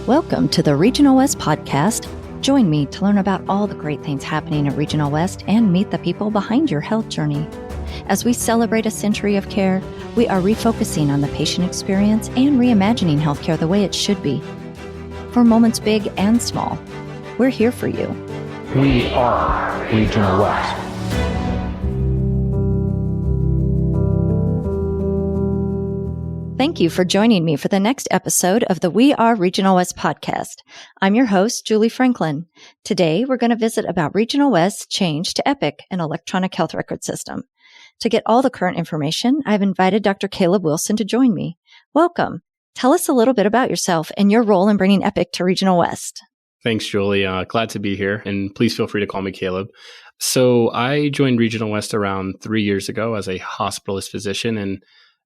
Welcome to the Regional West podcast. Join me to learn about all the great things happening at Regional West and meet the people behind your health journey. As we celebrate a century of care, we are refocusing on the patient experience and reimagining healthcare the way it should be. For moments big and small, we're here for you. We are Regional West. Thank you for joining me for the next episode of the We Are Regional West podcast. I'm your host, Julie Franklin. Today, we're going to visit about Regional West's change to Epic, an electronic health record system. To get all the current information, I've invited Dr. Caleb Wilson to join me. Welcome. Tell us a little bit about yourself and your role in bringing Epic to Regional West. Thanks, Julie. Glad to be here, and please feel free to call me Caleb. So I joined Regional West around 3 years ago as a hospitalist physician, and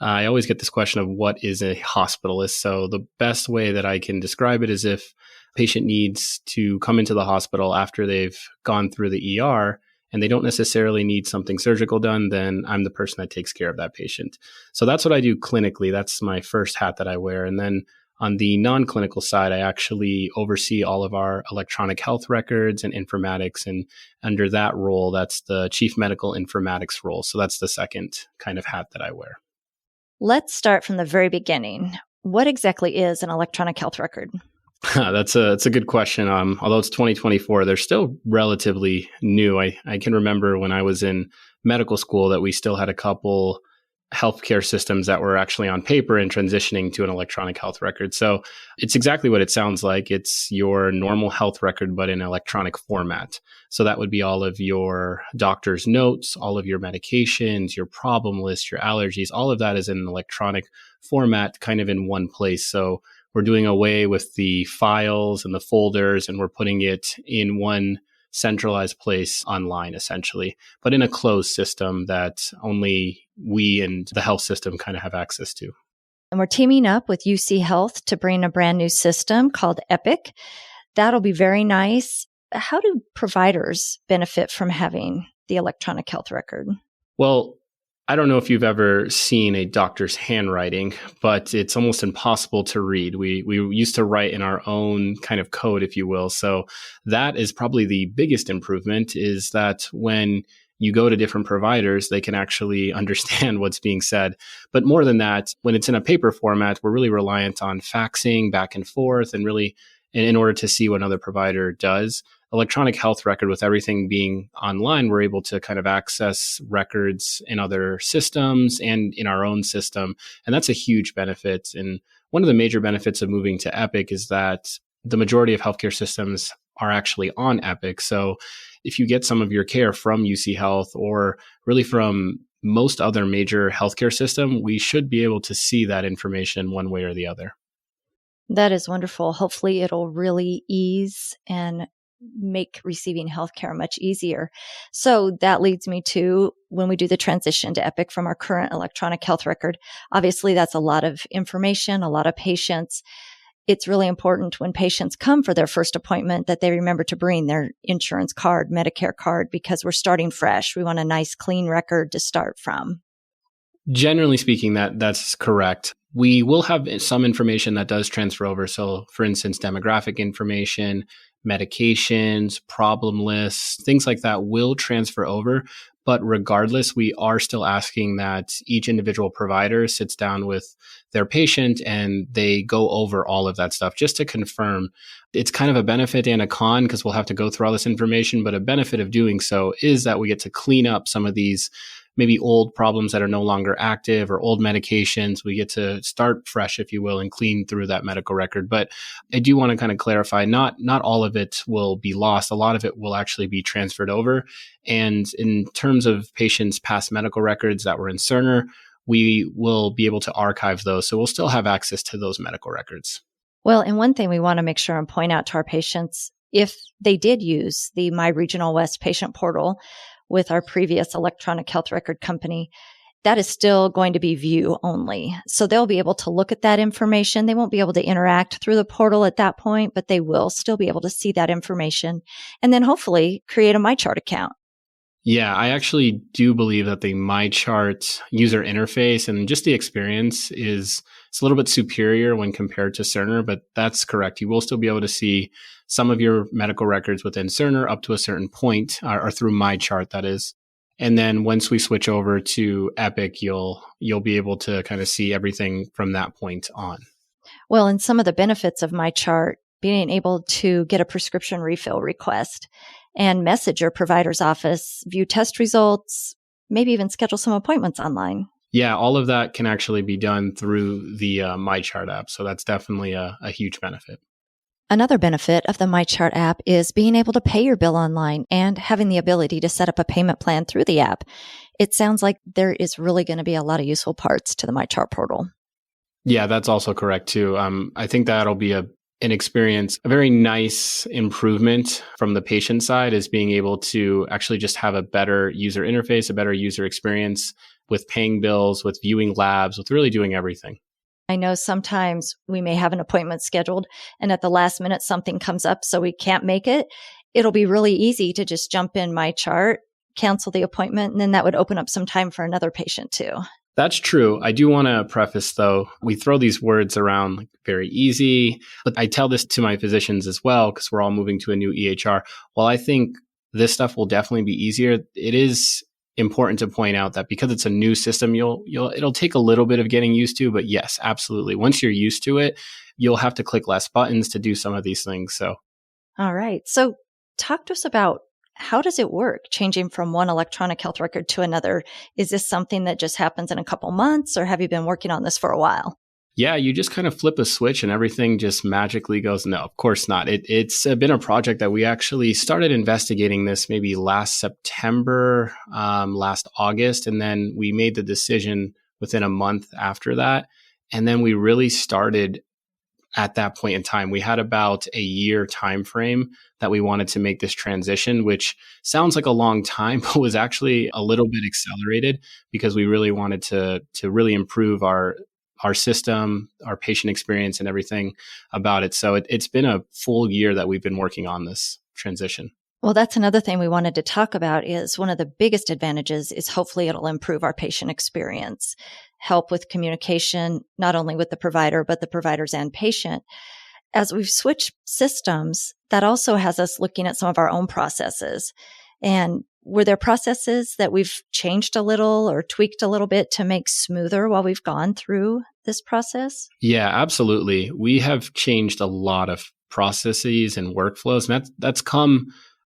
I always get this question of what is a hospitalist. So the best way that I can describe it is if a patient needs to come into the hospital after they've gone through the ER and they don't necessarily need something surgical done, then I'm the person that takes care of that patient. So that's what I do clinically. That's my first hat that I wear. And then on the non-clinical side, I actually oversee all of our electronic health records and informatics. And under that role, that's the chief medical informatics role. So that's the second kind of hat that I wear. Let's start from the very beginning. What exactly is an electronic health record? That's a good question. Although it's 2024, they're still relatively new. I can remember when I was in medical school that we still had a couple healthcare systems that were actually on paper and transitioning to an electronic health record. So it's exactly what it sounds like. It's your normal health record, but in electronic format. So that would be all of your doctor's notes, all of your medications, your problem list, your allergies, all of that is in an electronic format kind of in one place. So we're doing away with the files and the folders, and we're putting it in one centralized place online, essentially, but in a closed system that only we and the health system kind of have access to. And we're teaming up with UCHealth to bring a brand new system called Epic. That'll be very nice. How do providers benefit from having the electronic health record? Well, I don't know if you've ever seen a doctor's handwriting, but it's almost impossible to read. We used to write in our own kind of code, if you will. So that is probably the biggest improvement, is that when you go to different providers, they can actually understand what's being said. But more than that, when it's in a paper format, we're really reliant on faxing back and forth and really in order to see what another provider does. Electronic health record, with everything being online, we're able to kind of access records in other systems and in our own system. And that's a huge benefit. And one of the major benefits of moving to Epic is that the majority of healthcare systems are actually on Epic. So if you get some of your care from UCHealth or really from most other major healthcare system, we should be able to see that information one way or the other. That is wonderful. Hopefully it'll really ease and make receiving healthcare much easier. So that leads me to when we do the transition to Epic from our current electronic health record. Obviously, that's a lot of information, a lot of patients. It's really important when patients come for their first appointment that they remember to bring their insurance card, Medicare card, because we're starting fresh. We want a nice, clean record to start from. Generally speaking, that's correct. We will have some information that does transfer over. So, for instance, demographic information, medications, problem lists, things like that will transfer over. But regardless, we are still asking that each individual provider sits down with their patient and they go over all of that stuff just to confirm. It's kind of a benefit and a con because we'll have to go through all this information. But a benefit of doing so is that we get to clean up some of these maybe old problems that are no longer active or old medications. We get to start fresh, if you will, and clean through that medical record. But I do want to kind of clarify, not all of it will be lost. A lot of it will actually be transferred over. And in terms of patients' past medical records that were in Cerner, we will be able to archive those. So we'll still have access to those medical records. Well, and one thing we want to make sure and point out to our patients, if they did use the My Regional West patient portal with our previous electronic health record company, that is still going to be view only. So they'll be able to look at that information. They won't be able to interact through the portal at that point, but they will still be able to see that information and then hopefully create a MyChart account. Yeah, I actually do believe that the MyChart user interface and just the experience is It's a little bit superior when compared to Cerner, but that's correct. You will still be able to see some of your medical records within Cerner up to a certain point, or through MyChart, that is. And then once we switch over to Epic, you'll be able to kind of see everything from that point on. Well, and some of the benefits of MyChart, being able to get a prescription refill request and message your provider's office, view test results, maybe even schedule some appointments online. Yeah, all of that can actually be done through the MyChart app. So that's definitely a huge benefit. Another benefit of the MyChart app is being able to pay your bill online and having the ability to set up a payment plan through the app. It sounds like there is really going to be a lot of useful parts to the MyChart portal. Yeah, that's also correct too. I think that'll be an experience, a very nice improvement from the patient side, is being able to actually just have a better user interface, a better user experience with paying bills, with viewing labs, with really doing everything. I know sometimes we may have an appointment scheduled and at the last minute something comes up so we can't make it. It'll be really easy to just jump in MyChart, cancel the appointment, and then that would open up some time for another patient too. That's true. I do want to preface, though, we throw these words around like very easy, but I tell this to my physicians as well because we're all moving to a new EHR. While I think this stuff will definitely be easier, it is important to point out that because it's a new system, it'll take a little bit of getting used to, but yes, absolutely. Once you're used to it, you'll have to click less buttons to do some of these things. So, all right. So talk to us about how does it work, changing from one electronic health record to another? Is this something that just happens in a couple months, or have you been working on this for a while? Yeah, you just kind of flip a switch and everything just magically goes. No, of course not. It's been a project that we actually started investigating this maybe last September, last August. And then we made the decision within a month after that. And then we really started at that point in time. We had about a year time frame that we wanted to make this transition, which sounds like a long time, but was actually a little bit accelerated because we really wanted to really improve our system, our patient experience, and everything about it. So it's been a full year that we've been working on this transition. Well, that's another thing we wanted to talk about is one of the biggest advantages is hopefully it'll improve our patient experience, help with communication, not only with the provider, but the providers and patient. As we've switched systems, that also has us looking at some of our own processes. And were there processes that we've changed a little or tweaked a little bit to make smoother while we've gone through this process? Yeah, absolutely. We have changed a lot of processes and workflows, and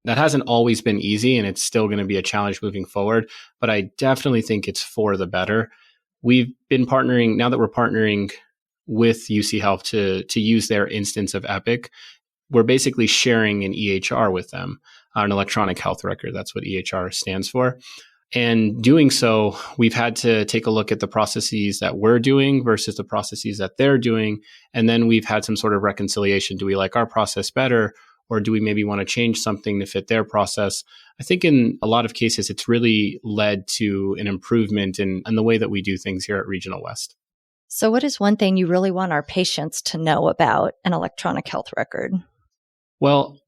that hasn't always been easy, and it's still going to be a challenge moving forward. But I definitely think it's for the better. We've been partnering, now that we're partnering with UCHealth to use their instance of Epic, we're basically sharing an EHR with them, an electronic health record. That's what EHR stands for. And doing so, we've had to take a look at the processes that we're doing versus the processes that they're doing. And then we've had some sort of reconciliation. Do we like our process better? Or do we maybe want to change something to fit their process? I think in a lot of cases, it's really led to an improvement in the way that we do things here at Regional West. So what is one thing you really want our patients to know about an electronic health record? Well,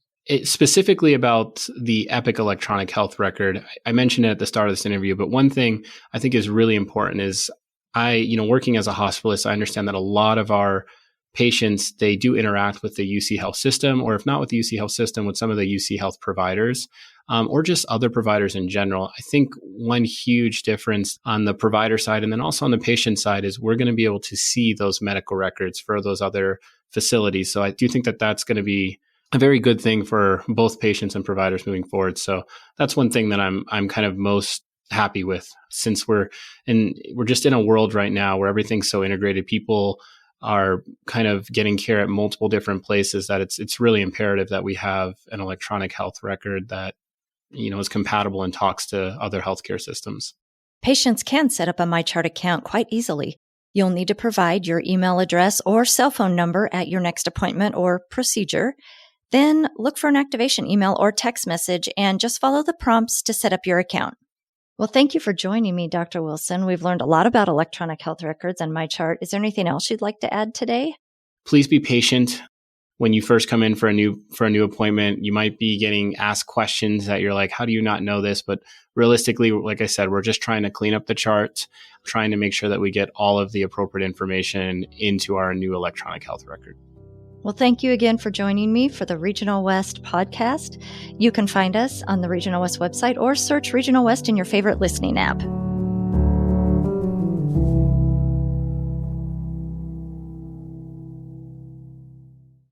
specifically about the Epic electronic health record, I mentioned it at the start of this interview, but one thing I think is really important is working as a hospitalist, I understand that a lot of our patients, they do interact with the UCHealth system, or if not with the UCHealth system, with some of the UCHealth providers, or just other providers in general. I think one huge difference on the provider side and then also on the patient side is we're going to be able to see those medical records for those other facilities. So I do think that that's going to be a very good thing for both patients and providers moving forward. So that's one thing that I'm kind of most happy with, since we're just in a world right now where everything's so integrated. People are kind of getting care at multiple different places, that it's really imperative that we have an electronic health record that, is compatible and talks to other healthcare systems. Patients can set up a MyChart account quite easily. You'll need to provide your email address or cell phone number at your next appointment or procedure. Then look for an activation email or text message and just follow the prompts to set up your account. Well, thank you for joining me, Dr. Wilson. We've learned a lot about electronic health records and MyChart. Is there anything else you'd like to add today? Please be patient. when you first come in for a new appointment, you might be getting asked questions that you're like, how do you not know this? But realistically, like I said, we're just trying to clean up the chart, trying to make sure that we get all of the appropriate information into our new electronic health record. Well, thank you again for joining me for the Regional West podcast. You can find us on the Regional West website or search Regional West in your favorite listening app.